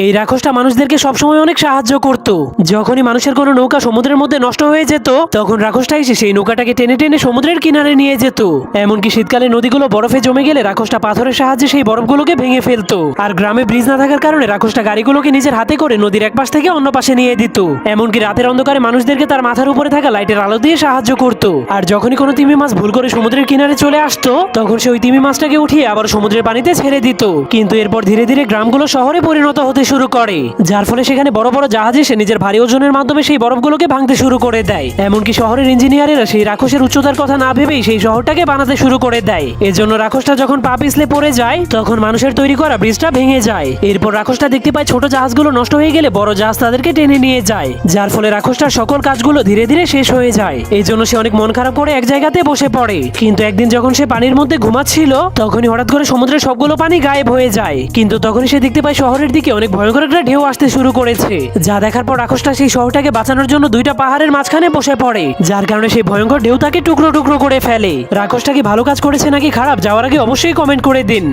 এই রাক্ষসটা মানুষদেরকে সবসময় অনেক সাহায্য করত। যখনই মানুষের কোনো নৌকা সমুদ্রের মধ্যে নষ্ট হয়ে যেত, তখন রাক্ষসটা এসে সেই নৌকাটাকে টেনে টেনে সমুদ্রের কিনারে নিয়ে যেত। এমনকি শীতকালে নদীগুলো বরফে জমে গেলে রাক্ষসটা পাথরের সাহায্যে সেই বরফগুলোকে ভেঙে ফেলতো। আর গ্রামে ব্রিজ না থাকার কারণে রাক্ষসটা গাড়িগুলোকে নিজের হাতে করে নদীর এক পাশ থেকে অন্য পাশে নিয়ে দিত। এমনকি রাতের অন্ধকারে মানুষদেরকে তার মাথার উপরে থাকা লাইটের আলো দিয়ে সাহায্য করত। আর যখনই কোনো তিমি মাছ ভুল করে সমুদ্রের কিনারে চলে আসতো, তখন সে ওই তিমি মাছটাকে উঠিয়ে আবার সমুদ্রের পানিতে ছেড়ে দিত। কিন্তু এরপর ধীরে ধীরে গ্রামগুলো শহরে পরিণত হতে শুরু করে, যার ফলে সেখানে বড় বড় জাহাজে সে নিজের ভারী ওজনের মাধ্যমে সেই বরফগুলোকে ভাঙতে শুরু করে দেয়। এমনকি শহরের ইঞ্জিনিয়ারেরা সেই রাক্ষসের উচ্চতার কথা না ভেবেই সেই শহরটাকে বানাতে শুরু করে দেয়। এজন্য রাক্ষসটা যখন পা পিছলে পড়ে যায়, তখন মানুষের তৈরি করা ব্রিজটা ভেঙে যায়। এরপর রাক্ষসটা দেখতে পায় ছোট জাহাজগুলো নষ্ট হয়ে গেলে বড় জাহাজ তাদেরকে টেনে নিয়ে যায়, যার ফলে রাক্ষসটার সকল কাজগুলো ধীরে ধীরে শেষ হয়ে যায়। এই জন্য সে অনেক মন খারাপ করে এক জায়গাতে বসে পড়ে। কিন্তু একদিন যখন সে পানির মধ্যে ঘুমাচ্ছিল, তখনই হঠাৎ করে সমুদ্রের সবগুলো পানি গায়েব হয়ে যায়। কিন্তু তখনই সে দেখতে পায় শহরের দিকে অনেক ভয়ঙ্কর একটা ঢেউ আসতে শুরু করেছে, যা দেখার পর রাক্ষসটা সেই শহরটাকে বাঁচানোর জন্য দুইটা পাহাড়ের মাঝখানে বসে পড়ে, যার কারণে সেই ভয়ঙ্কর ঢেউ তাকে টুকরো টুকরো করে ফেলে। রাক্ষসটা কি ভালো কাজ করেছে নাকি খারাপ, যাওয়ার আগে অবশ্যই কমেন্ট করে দিন।